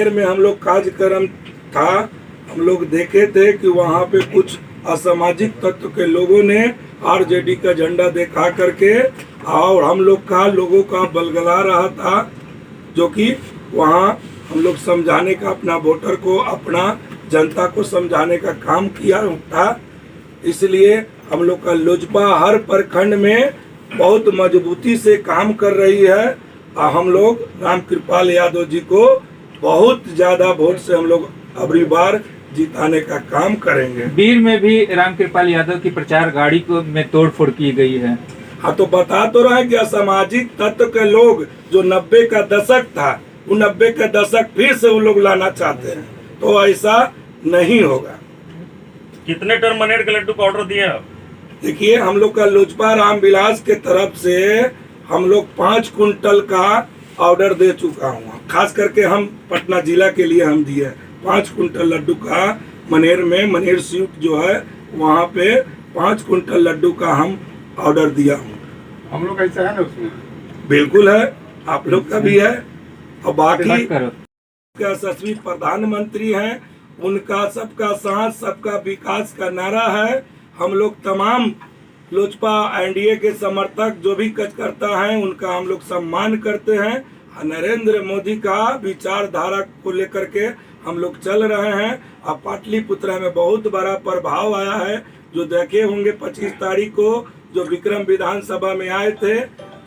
में हम लोग कार्यक्रम था, हम लोग देखे थे कि वहाँ पे कुछ असामाजिक तत्व के लोगों ने आरजेडी का झंडा दिखा करके और हम लोग का लोगों का बलगला रहा था, जो कि वहाँ हम लोग समझाने का अपना वोटर को, अपना जनता को समझाने का काम किया था। इसलिए हम लोग का लोजपा हर प्रखंड में बहुत मजबूती से काम कर रही है और हम लोग रामकृपाल यादव जी को बहुत ज्यादा वोट से हम लोग अगली बार जिताने का काम करेंगे। बीर में भी रामकृपाल यादव की प्रचार गाड़ी को में तोड़फोड़ की गई है। हाँ, तो बता तो रहे कि असामाजिक तत्व के लोग जो 90 का दशक था, वो 90 का दशक फिर से वो लोग लाना चाहते हैं, तो ऐसा नहीं होगा। कितने टन मनेर के लड्डू का ऑर्डर दिया? देखिए, हम लोग का लोजपा रामविलास के तरफ से हम लोग 5 कुंटल का ऑर्डर दे चुका हूँ। खास करके हम पटना जिला के लिए हम दिए 5 कुंटल लड्डू का मनेर में, मनेर सीट जो है वहाँ पे 5 कुंटल लड्डू का हम ऑर्डर दिया हूँ। हम लोग ऐसा है ना उसमें? बिल्कुल है, आप लोग का भी है। और बाकी करो। यशस्वी प्रधानमंत्री हैं, उनका सबका साथ सबका विकास का नारा है। हम लोग तमाम लोजपा एनडीए के समर्थक जो भी कार्यकर्ता हैं, उनका हम लोग सम्मान करते हैं। नरेंद्र मोदी का विचारधारा को लेकर के हम लोग चल रहे हैं। अब पाटलिपुत्रा में बहुत बड़ा प्रभाव आया है, जो देखे होंगे 25 तारीख को जो विक्रम विधानसभा में आए थे,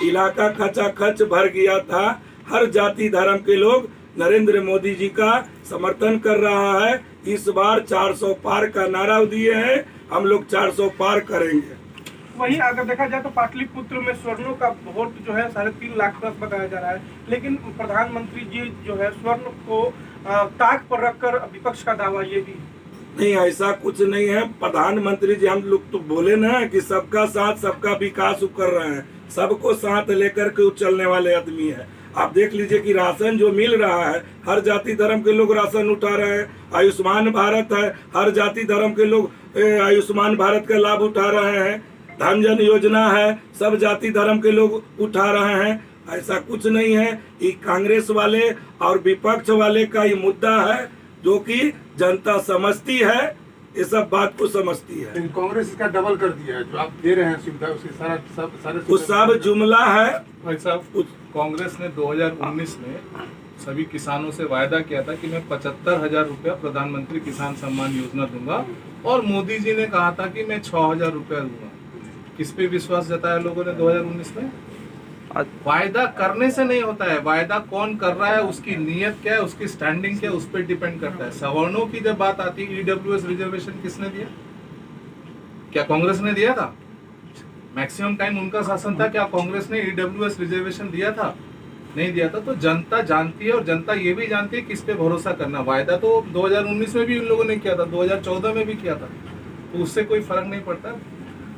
इलाका खचाखच भर गया था। हर जाति धर्म के लोग नरेंद्र मोदी जी का समर्थन कर रहा है। इस बार 400 पार का नारा दिए हैं, हम लोग 400 पार करेंगे। वहीं अगर देखा जाए तो पाटलिपुत्र में स्वर्णों का वोट जो है 3.5 लाख प्लस बताया जा रहा है, लेकिन प्रधानमंत्री जी जो है स्वर्ण को ताक पर रखकर विपक्ष का दावा ये भी नहीं, ऐसा कुछ नहीं है। प्रधानमंत्री जी हम लोग तो बोले ना कि सबका साथ सबका विकास कर रहे हैं, सबको साथ लेकर के चलने वाले आदमी है। आप देख लीजिए कि राशन जो मिल रहा है, हर जाति धर्म के लोग राशन उठा रहे हैं। आयुष्मान भारत है, हर जाति धर्म के लोग आयुष्मान भारत का लाभ उठा रहे हैं। धन जन योजना है, सब जाति धर्म के लोग उठा रहे हैं। ऐसा कुछ नहीं है। ये कांग्रेस वाले और विपक्ष वाले का ये मुद्दा है, जो कि जनता समझती है, ये सब बात को समझती है। कांग्रेस इसका डबल कर दिया है, जो आप दे रहे हैं सुविधा उसकी सारे वो सब जुमला है। भाई साहब, कांग्रेस ने 2019 में सभी किसानों से वायदा किया था कि मैं 75,000 रुपया प्रधानमंत्री किसान सम्मान योजना दूंगा, और मोदी जी ने कहा था कि मैं 6,000 रुपया दूंगा। किस पे विश्वास जताया लोगों ने 2019 में? वायदा करने से नहीं होता है, वायदा कौन कर रहा है, उसकी नीयत क्या है, उसकी स्टैंडिंग क्या है, उस पर डिपेंड करता है। सवर्णों की जब बात आती है, ईडब्ल्यूएस रिजर्वेशन किसने दिया? क्या कांग्रेस ने दिया था? मैक्सिमम टाइम उनका शासन था, क्या कांग्रेस ने ईडब्ल्यूएस रिजर्वेशन दिया था? नहीं दिया था। तो जनता जानती है, और जनता ये भी जानती है किस पे भरोसा करना। वायदा तो 2019 में भी उन लोगों ने किया था, 2014 में भी किया था, तो उससे कोई फर्क नहीं पड़ता।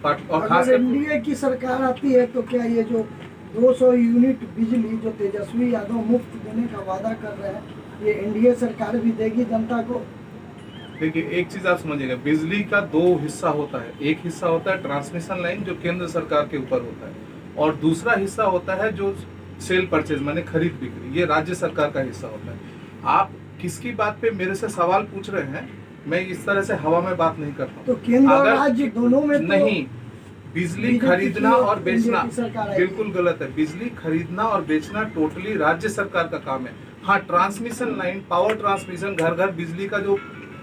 और खास एनडीए की सरकार आती है तो क्या ये जो 200 यूनिट बिजली जो तेजस्वी यादव मुफ्त देने का वादा कर रहे हैं, ये एनडीए सरकार भी देगी जनता को? देखिए, एक चीज आप समझिएगा, बिजली का 2 हिस्सा होता है। एक हिस्सा होता है ट्रांसमिशन लाइन, जो केंद्र सरकार के ऊपर होता है, और दूसरा हिस्सा होता है जो सेल परचेज माने खरीद बिक्री, ये राज्य सरकार का हिस्सा होता है। आप किसकी बात पे मेरे से सवाल पूछ रहे हैं? मैं इस तरह से हवा में बात नहीं करता। तो केंद्र और राज्य दोनों में तो नहीं, बिजली खरीदना और बेचना बिल्कुल गलत है। बिजली खरीदना और बेचना टोटली राज्य सरकार का काम है। हाँ, ट्रांसमिशन लाइन, पावर ट्रांसमिशन, घर घर बिजली का जो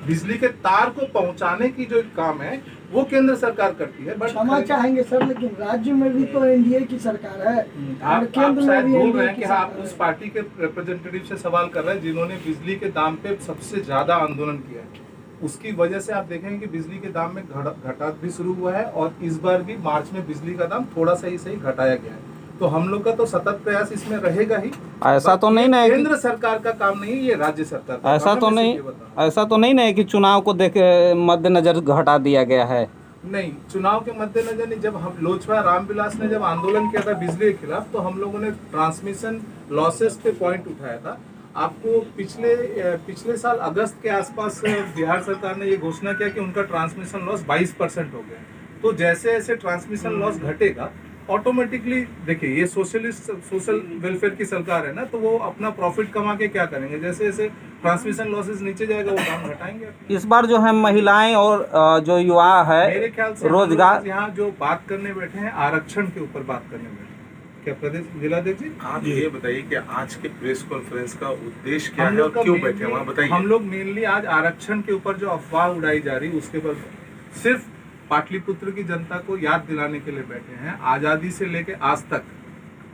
बिजली के तार को पहुंचाने की जो काम है, वो केंद्र सरकार करती है। बट क्षमा चाहेंगे सर, लेकिन राज्य में भी तो एनडीए की सरकार है, आप शायद बोल रहे हैं कि आप उस पार्टी के रिप्रेजेंटेटिव से सवाल कर रहे हैं जिन्होंने बिजली के दाम पे सबसे ज्यादा आंदोलन किया है। उसकी वजह से आप देखेंगे कि बिजली के दाम में घटा भी शुरू हुआ है, और इस बार भी मार्च में बिजली का दाम थोड़ा सा ही सही घटाया गया है। तो हम लोग का तो सतत प्रयास इसमें रहेगा ही। ऐसा तो नहीं ना, केंद्र सरकार का काम नहीं, ये राज्य सरकार का ऐसा तो नहीं, ऐसा तो नहीं ना कि चुनाव को देख मद्देनजर घटा दिया गया है। नहीं, चुनाव के मद्देनजर नहीं। जब हम लोजपा रामविलास ने जब आंदोलन किया था बिजली के खिलाफ, तो हम लोगों ने ट्रांसमिशन लॉसेस पे पॉइंट उठाया था। आपको पिछले साल अगस्त के आसपास बिहार सरकार ने ये घोषणा किया कि उनका ट्रांसमिशन लॉस 22% हो गया। तो जैसे जैसे ट्रांसमिशन लॉस घटेगा ऑटोमेटिकली देखिए ये सोशल वेलफेयर की सरकार है ना, तो वो अपना प्रॉफिट कमा के क्या करेंगे, जैसे जैसे ट्रांसमिशन लॉसेस नीचे जाएगा वो दाम घटाएंगे। इस बार जो है महिलाएं और जो युवा मेरे है ख्याल से रोजगार, यहाँ जो बात करने बैठे हैं आरक्षण के ऊपर बात करने बैठे हैं। क्या प्रदेश जिलाध्यक्ष जी, आप ये बताइए कि आज के प्रेस कॉन्फ्रेंस का उद्देश्य क्या हम है लोग और का क्यों mainly- बैठे हैं वहाँ बताइए। हम लोग मेनली आज आरक्षण के ऊपर जो अफवाह उड़ाई जा रही उसके ऊपर सिर्फ पाटलिपुत्र की जनता को याद दिलाने के लिए बैठे हैं। आजादी से लेके आज तक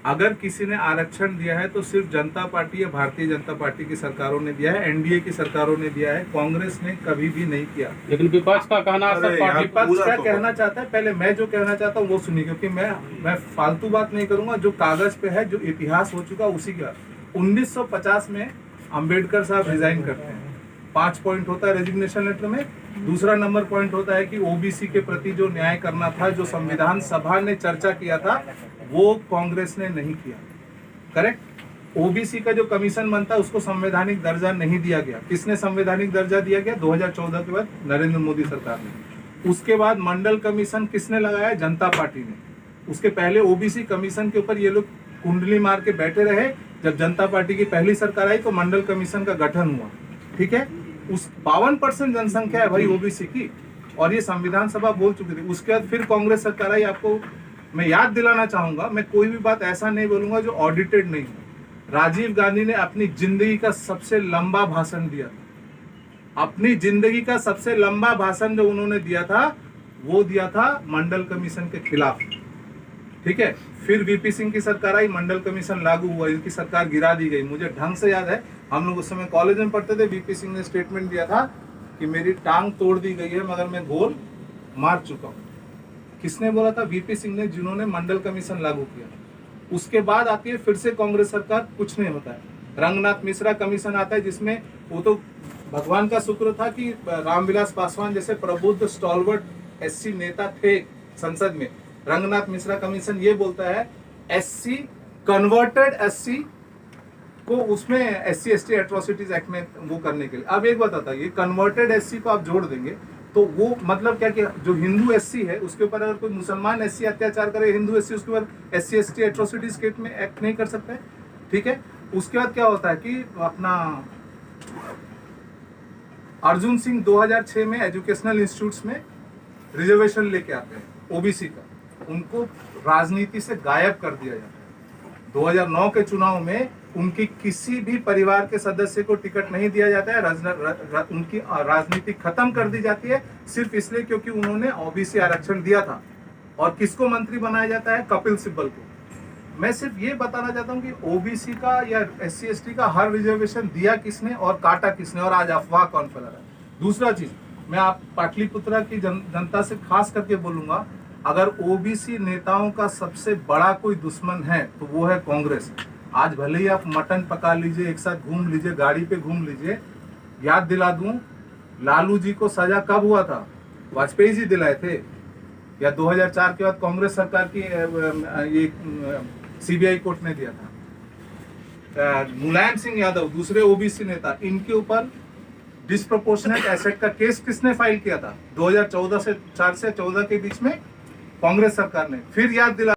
अगर किसी ने आरक्षण दिया है तो सिर्फ जनता पार्टी या भारतीय जनता पार्टी की सरकारों ने दिया है, एनडीए की सरकारों ने दिया है, कांग्रेस ने कभी भी नहीं किया। लेकिन विपक्ष का कहना है सब पार्टी विपक्ष क्या कहना चाहता है, पहले मैं जो कहना चाहता हूँ वो सुनिए, क्योंकि मैं फालतू बात नहीं करूंगा। जो कागज पे है, जो इतिहास हो चुका उसी का। 1950 में अंबेडकर साहब रिजाइन करते हैं, 5 पॉइंट होता है रेजिग्नेशन लेटर में। दूसरा नंबर पॉइंट होता है कि ओबीसी के प्रति जो न्याय करना था, जो संविधान सभा ने चर्चा किया था, वो कांग्रेस ने नहीं किया। करेक्ट। ओबीसी का जो कमीशन बनता है उसको संवैधानिक दर्जा नहीं दिया गया। किसने संवैधानिक दर्जा दिया गया? 2014 के बाद नरेंद्र मोदी सरकार ने। उसके बाद मंडल कमीशन किसने लगाया? जनता पार्टी ने। उसके पहले ओबीसी कमीशन के ऊपर ये लोग कुंडली मार के बैठे रहे। जब जनता पार्टी की पहली सरकार आई तो मंडल कमीशन का गठन हुआ। ठीक है, उस 52% जनसंख्या है भाई ओबीसी की, और ये संविधान सभा बोल चुकी थी। उसके बाद फिर कांग्रेस सरकार आई। आपको मैं याद दिलाना चाहूंगा, मैं कोई भी बात ऐसा नहीं बोलूंगा जो ऑडिटेड नहीं हो। राजीव गांधी ने अपनी जिंदगी का सबसे लंबा भाषण दिया था। अपनी जिंदगी का सबसे लंबा भाषण जो उन्होंने दिया था वो दिया था मंडल कमीशन के खिलाफ। ठीक है, फिर वीपी सिंह की सरकार आई, मंडल कमीशन लागू हुआ, इनकी सरकार गिरा दी गई। मुझे ढंग से याद है, हम लोग उस समय कॉलेज में पढ़ते थे। वीपी सिंह ने स्टेटमेंट दिया था कि मेरी टांग तोड़ दी गई है मगर मैं गोल मार चुका हूं। किसने बोला था? वीपी सिंह ने, जिन्होंने मंडल कमीशन लागू किया। उसके बाद आती है फिर से कांग्रेस सरकार, कुछ नहीं होता है। रंगनाथ मिश्रा कमीशन आता है, जिसमें वो तो भगवान का शुक्र था कि रामविलास पासवान जैसे प्रबुद्ध स्टॉलवर्ट एससी नेता थे संसद में। रंगनाथ मिश्रा कमीशन ये बोलता है एससी कन्वर्टेड एससी को उसमें एससी एसटी एट्रोसिटीज एक्ट में वो करने के लिए। अब एक बात आता है, ये कन्वर्टेड एससी को आप जोड़ देंगे तो वो मतलब क्या कि जो हिंदू एससी है उसके ऊपर अगर कोई मुसलमान एससी अत्याचार करे, हिंदू एससी उसके ऊपर एससी एसटी एट्रोसिटीज केस में एक्ट नहीं कर सकते। ठीक है, उसके बाद क्या होता है कि अपना अर्जुन सिंह 2006 में एजुकेशनल इंस्टीट्यूट्स में रिजर्वेशन लेके आते हैं ओबीसी का, उनको राजनीति से गायब कर दिया जाता है। 2009 के चुनाव में उनकी किसी भी परिवार के सदस्य को टिकट नहीं दिया जाता है, उनकी राजनीति खत्म कर दी जाती है सिर्फ इसलिए क्योंकि उन्होंने ओबीसी आरक्षण दिया था। और किसको मंत्री बनाया जाता है? कपिल सिब्बल को। मैं सिर्फ ये बताना चाहता हूँ कि ओबीसी का या एससी एसटी का हर रिजर्वेशन दिया किसने और काटा किसने, और आज अफवाह कौन फैला रहा है। दूसरा चीज, मैं आप पाटलिपुत्रा की जनता से खास करके बोलूंगा, अगर ओबीसी नेताओं का सबसे बड़ा कोई दुश्मन है तो वो है कांग्रेस। आज भले ही आप मटन पका लीजिए, एक साथ घूम लीजिए, गाड़ी पे घूम लीजिए। याद दिला दूं, लालू जी को सजा कब हुआ था? वाजपेयी जी दिलाए थे, या 2004 के बाद कांग्रेस सरकार की ये सीबीआई कोर्ट ने दिया था। मुलायम सिंह यादव दूसरे ओबीसी नेता, इनके ऊपर डिस्प्रोपोर्शनेट एसेट का केस किसने फाइल किया था? 2014 से 4 से 14 के बीच में कांग्रेस सरकार ने। फिर याद दिला